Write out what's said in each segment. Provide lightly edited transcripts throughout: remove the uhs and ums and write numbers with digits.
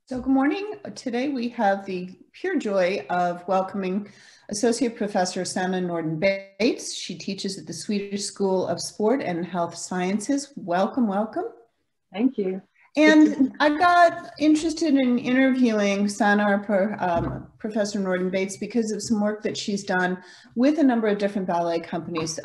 So good morning. Today we have the pure joy of welcoming Associate Professor Sanna Nordin-Bates. She teaches at the Swedish School of Sport and Health Sciences. Welcome, welcome. Thank you. And I got interested in interviewing Sanna, Professor Nordin-Bates, because of some work that she's done with a number of different ballet companies,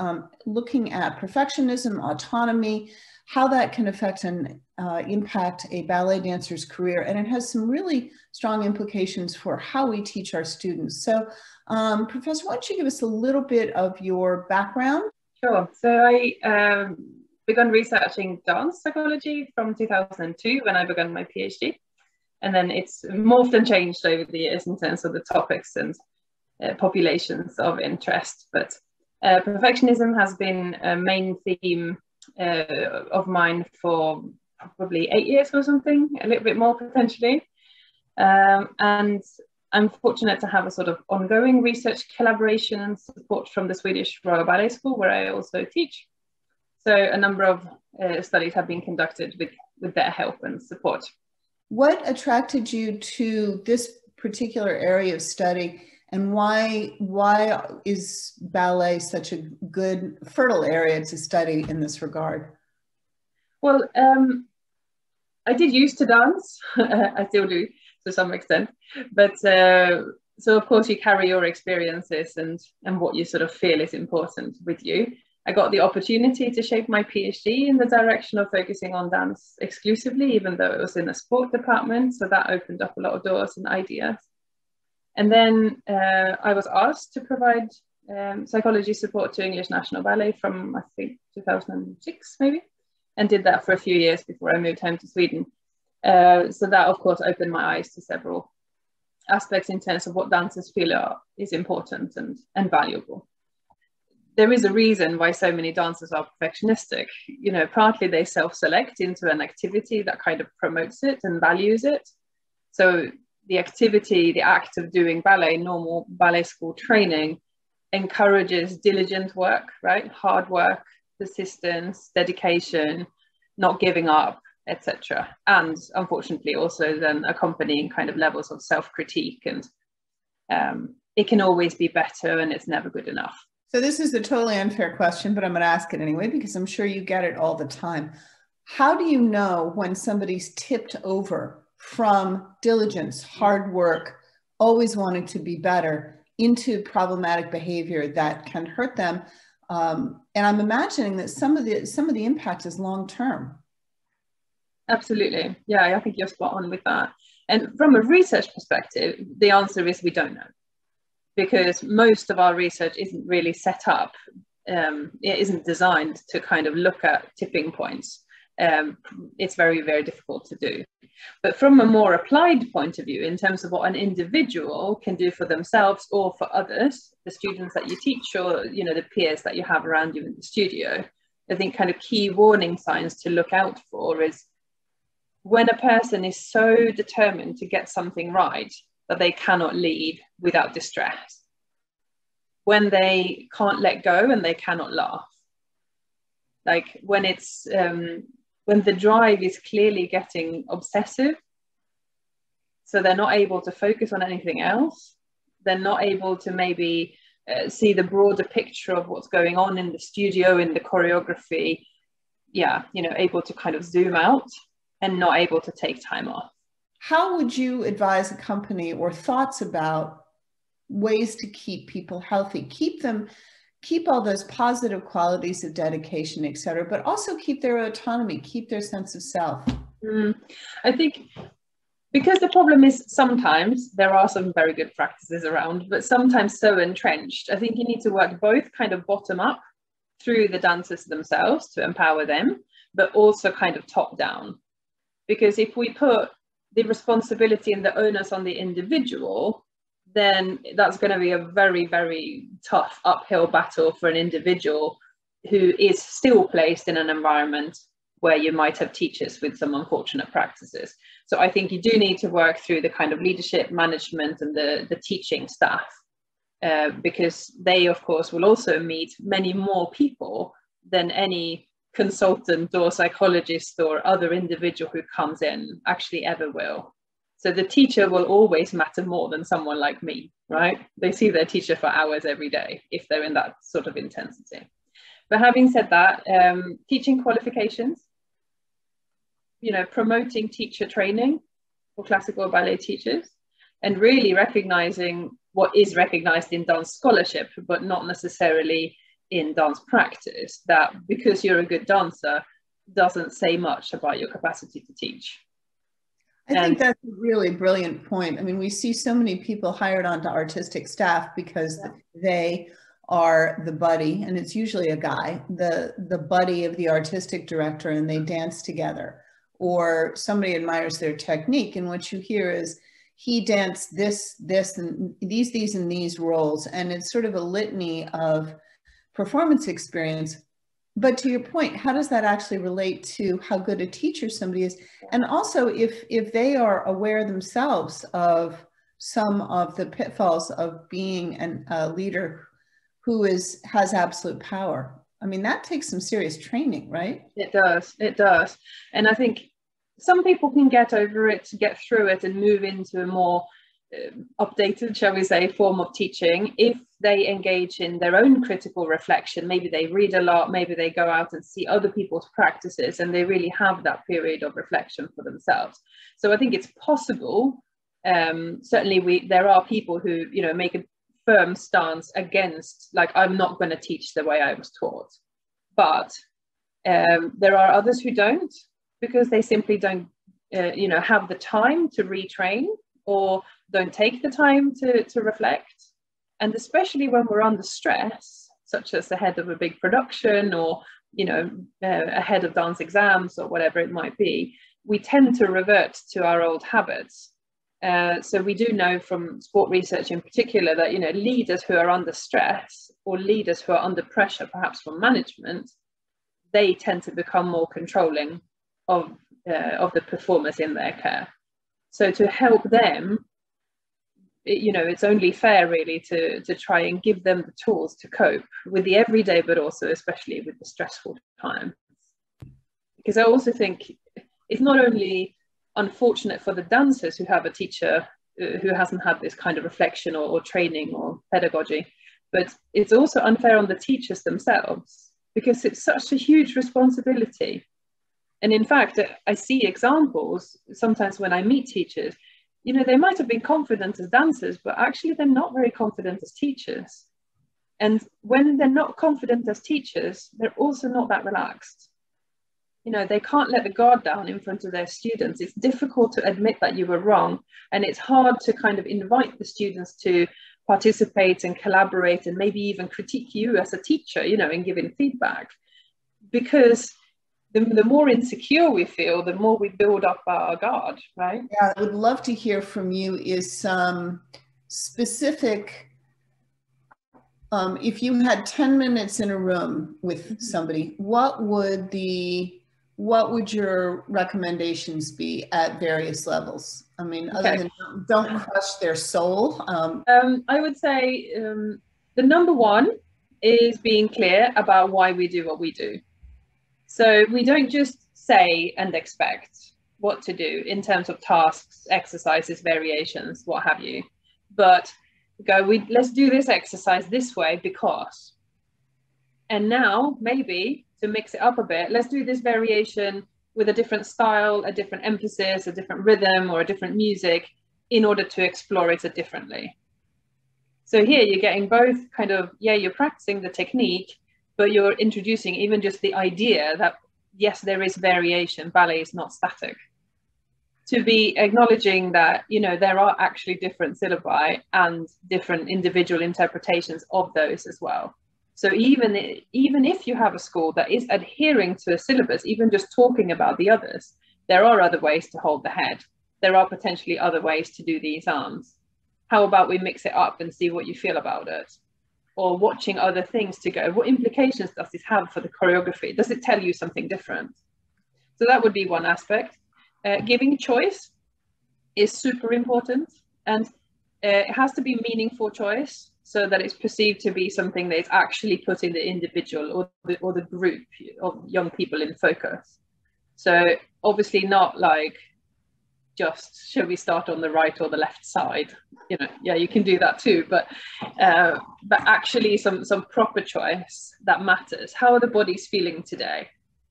looking at perfectionism, autonomy, how that can affect and impact a ballet dancer's career. And it has some really strong implications for how we teach our students. So Professor, why don't you give us a little bit of your background? Sure. So I began researching dance psychology from 2002 when I began my PhD. And then it's morphed and changed over the years in terms of the topics and populations of interest. But perfectionism has been a main theme of mine for probably 8 years or something, a little bit more potentially. And I'm fortunate to have a sort of ongoing research collaboration and support from the Swedish Royal Ballet School, where I also teach. So a number of studies have been conducted with their help and support. What attracted you to this particular area of study, and why is ballet such a good, fertile area to study in this regard? Well, I did used to dance. I still do to some extent, but so of course you carry your experiences and what you sort of feel is important with you. I got the opportunity to shape my PhD in the direction of focusing on dance exclusively, even though it was in a sport department. So that opened up a lot of doors and ideas. And then I was asked to provide psychology support to English National Ballet from, I think, 2006 maybe, and did that for a few years before I moved home to Sweden. So that, of course, opened my eyes to several aspects in terms of what dancers feel is important and valuable. There is a reason why so many dancers are perfectionistic. You know, partly they self-select into an activity that kind of promotes it and values it. So the activity, the act of doing ballet, normal ballet school training, encourages diligent work, right? Hard work, persistence, dedication, not giving up, etc. And unfortunately also then accompanying kind of levels of self-critique, and it can always be better and it's never good enough. So this is a totally unfair question, but I'm going to ask it anyway, because I'm sure you get it all the time. How do you know when somebody's tipped over from diligence, hard work, always wanting to be better, into problematic behavior that can hurt them? And I'm imagining that some of the impact is long-term. Absolutely. Yeah, I think you're spot on with that. And from a research perspective, the answer is we don't know, because most of our research isn't really set up. It isn't designed to kind of look at tipping points. It's very, very difficult to do. But from a more applied point of view, in terms of what an individual can do for themselves or for others, the students that you teach, or the peers that you have around you in the studio, I think kind of key warning signs to look out for is when a person is so determined to get something right that they cannot leave without distress, when they can't let go and they cannot laugh, like when it's when the drive is clearly getting obsessive, so they're not able to focus on anything else, they're not able to maybe see the broader picture of what's going on in the studio, in the choreography, able to kind of zoom out and not able to take time off. How would you advise a company, or thoughts about ways to keep people healthy, keep all those positive qualities of dedication, et cetera, but also keep their autonomy, keep their sense of self? I think because the problem is sometimes there are some very good practices around, but sometimes so entrenched, I think you need to work both kind of bottom up through the dancers themselves to empower them, but also kind of top down. Because if we put the responsibility and the onus on the individual, then that's going to be a very, very tough uphill battle for an individual who is still placed in an environment where you might have teachers with some unfortunate practices. So I think you do need to work through the kind of leadership, management, and the teaching staff, because they, of course, will also meet many more people than any consultant or psychologist or other individual who comes in actually ever will. So the teacher will always matter more than someone like me, right? They see their teacher for hours every day if they're in that sort of intensity. But having said that, teaching qualifications, you know, promoting teacher training for classical ballet teachers, and really recognizing what is recognized in dance scholarship, but not necessarily in dance practice, that because you're a good dancer doesn't say much about your capacity to teach. I think that's a really brilliant point. I mean, we see so many people hired onto artistic staff because they are the buddy, and it's usually a guy, the buddy of the artistic director, and they dance together. Or somebody admires their technique, and what you hear is, he danced this, and these roles. And it's sort of a litany of performance experience. But to your point, how does that actually relate to how good a teacher somebody is? And also if they are aware themselves of some of the pitfalls of being a leader who has absolute power. I mean, that takes some serious training, right? It does. And I think some people can get over it, get through it, and move into a more updated, shall we say, form of teaching if they engage in their own critical reflection. Maybe they read a lot, maybe they go out and see other people's practices, and they really have that period of reflection for themselves. So I think it's possible. Certainly there are people who, you know, make a firm stance against, like, I'm not going to teach the way I was taught. But there are others who don't, because they simply don't, you know, have the time to retrain, or don't take the time to reflect. And especially when we're under stress, such as ahead of a big production, or, you know, ahead of dance exams or whatever it might be, we tend to revert to our old habits. So we do know from sport research in particular that, you know, leaders who are under stress, or leaders who are under pressure, perhaps from management, they tend to become more controlling of the performers in their care. So to help them, you know, it's only fair really to try and give them the tools to cope with the everyday, but also especially with the stressful times. Because I also think it's not only unfortunate for the dancers who have a teacher who hasn't had this kind of reflection or training or pedagogy, but it's also unfair on the teachers themselves, because it's such a huge responsibility. And in fact, I see examples sometimes when I meet teachers, you know, they might have been confident as dancers, but actually they're not very confident as teachers. And when they're not confident as teachers, they're also not that relaxed. You know, they can't let the guard down in front of their students. It's difficult to admit that you were wrong. And it's hard to kind of invite the students to participate and collaborate, and maybe even critique you as a teacher, you know, and giving feedback. Because the more insecure we feel, the more we build up our guard, right? Yeah, I would love to hear from you is some specific, if you had 10 minutes in a room with somebody, what would your recommendations be at various levels? I mean, other than don't crush their soul. I would say the number one is being clear about why we do what we do. So we don't just say and expect what to do in terms of tasks, exercises, variations, what have you, but go, let's do this exercise this way because. And now maybe to mix it up a bit, let's do this variation with a different style, a different emphasis, a different rhythm, or a different music in order to explore it differently. So here you're getting both kind of, yeah, you're practicing the technique, but you're introducing even just the idea that, yes, there is variation, ballet is not static. To be acknowledging that, you know, there are actually different syllabi and different individual interpretations of those as well. So even if you have a school that is adhering to a syllabus, even just talking about the others, there are other ways to hold the head. There are potentially other ways to do these arms. How about we mix it up and see what you feel about it? Or watching other things to go, what implications does this have for the choreography? Does it tell you something different? So that would be one aspect. Giving choice is super important, and it has to be meaningful choice so that it's perceived to be something that is actually putting the individual or the group of young people in focus. So obviously not like just, shall we start on the right or the left side? You know, yeah, you can do that too, but actually some proper choice that matters. How are the bodies feeling today?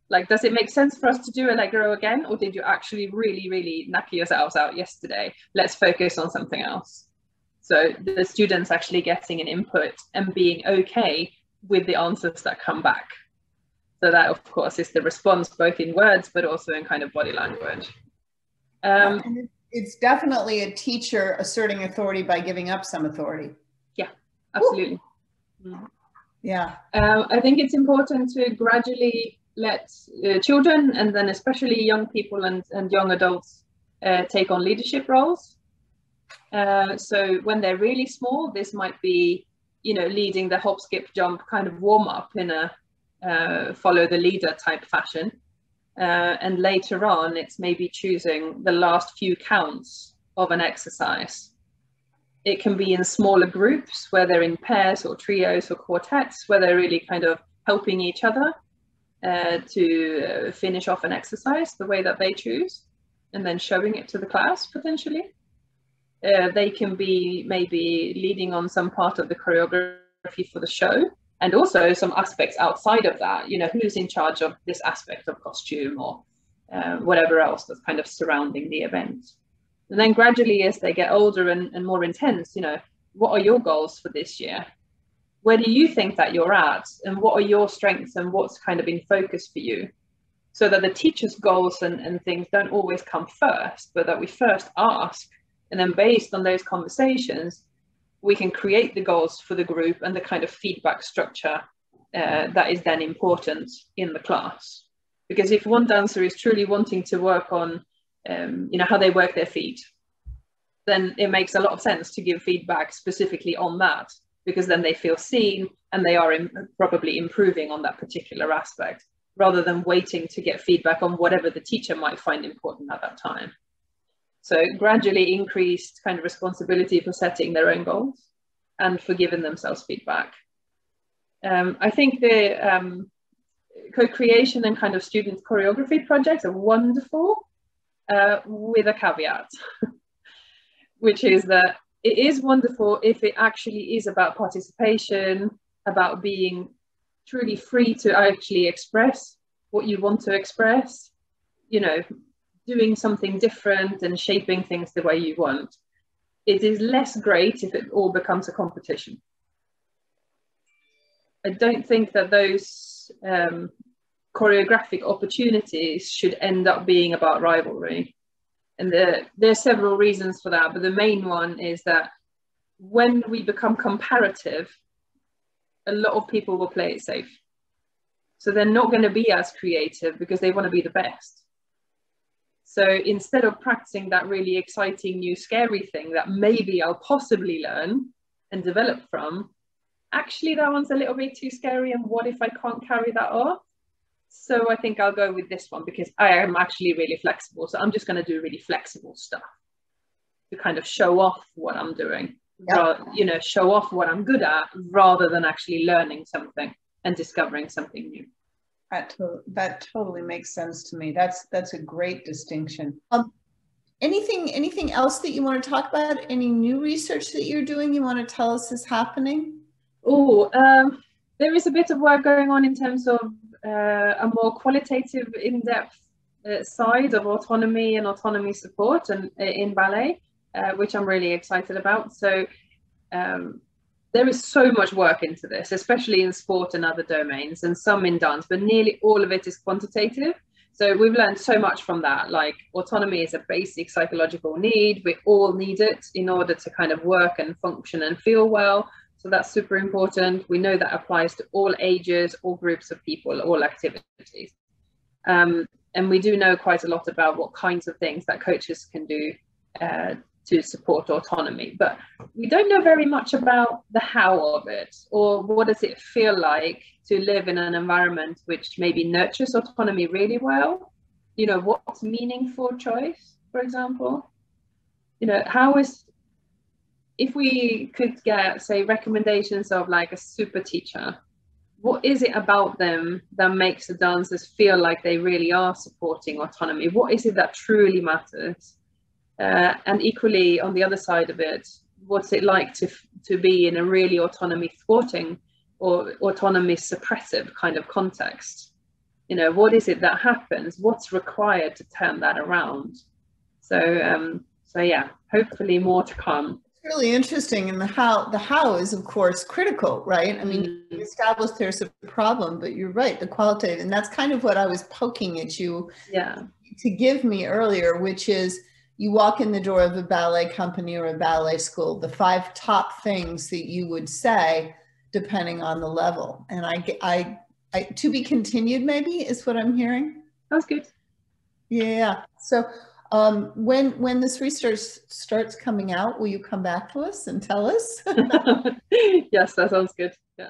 Like, does it make sense for us to do Allegro again, or did you actually really knock yourselves out yesterday? Let's focus on something else. So the students actually getting an input and being okay with the answers that come back. So that, of course, is the response, both in words, but also in kind of body language. And it's definitely a teacher asserting authority by giving up some authority. Yeah, absolutely. Yeah. I think it's important to gradually let children, and then especially young people and young adults, take on leadership roles. So when they're really small, this might be, you know, leading the hop, skip, jump kind of warm up in a follow the leader type fashion. And later on, it's maybe choosing the last few counts of an exercise. It can be in smaller groups, where they're in pairs or trios or quartets, where they're really kind of helping each other to finish off an exercise the way that they choose, and then showing it to the class potentially. They can be maybe leading on some part of the choreography for the show, and also some aspects outside of that, you know, who's in charge of this aspect of costume or whatever else that's kind of surrounding the event. And then gradually, as they get older and more intense, you know, what are your goals for this year? Where do you think that you're at? And what are your strengths and what's kind of in focus for you? So that the teacher's goals and things don't always come first, but that we first ask. And then based on those conversations, we can create the goals for the group and the kind of feedback structure that is then important in the class. Because if one dancer is truly wanting to work on, you know, how they work their feet, then it makes a lot of sense to give feedback specifically on that, because then they feel seen and they are probably improving on that particular aspect, rather than waiting to get feedback on whatever the teacher might find important at that time. So gradually increased kind of responsibility for setting their own goals and for giving themselves feedback. I think the co-creation and kind of student choreography projects are wonderful, with a caveat, which is that it is wonderful if it actually is about participation, about being truly free to actually express what you want to express, you know, doing something different and shaping things the way you want. It is less great if it all becomes a competition. I don't think that those choreographic opportunities should end up being about rivalry. And there are several reasons for that, but the main one is that when we become comparative, a lot of people will play it safe. So they're not going to be as creative because they want to be the best. So instead of practicing that really exciting new scary thing that maybe I'll possibly learn and develop from, actually that one's a little bit too scary, and what if I can't carry that off? So I think I'll go with this one because I am actually really flexible. So I'm just going to do really flexible stuff to kind of show off what I'm doing. Yep. You know, show off what I'm good at, rather than actually learning something and discovering something new. That totally makes sense to me. That's a great distinction. Anything else that you want to talk about? Any new research that you're doing you want to tell us is happening? Oh, there is a bit of work going on in terms of a more qualitative, in-depth side of autonomy and autonomy support and in ballet, which I'm really excited about. So there is so much work into this, especially in sport and other domains, and some in dance, but nearly all of it is quantitative. So we've learned so much from that. Like, autonomy is a basic psychological need. We all need it in order to kind of work and function and feel well. So that's super important. We know that applies to all ages, all groups of people, all activities. And we do know quite a lot about what kinds of things that coaches can do to support autonomy, but we don't know very much about the how of it, or what does it feel like to live in an environment which maybe nurtures autonomy really well. You know, what's meaningful choice, for example. You know, how is, if we could get, say, recommendations of like a super teacher, what is it about them that makes the dancers feel like they really are supporting autonomy? What is it that truly matters? And equally, on the other side of it, what's it like to be in a really autonomy thwarting or autonomy suppressive kind of context? You know, what is it that happens? What's required to turn that around? So yeah, hopefully more to come. It's really interesting, and the how is of course critical, right? I mean, you established there's a problem, but you're right, the qualitative, and that's kind of what I was poking at you to give me earlier, which is you walk in the door of a ballet company or a ballet school, the 5 top things that you would say depending on the level. And I to be continued maybe is what I'm hearing. That's good. Yeah. So when this research starts coming out, will you come back to us and tell us? Yes, that sounds good. Yeah.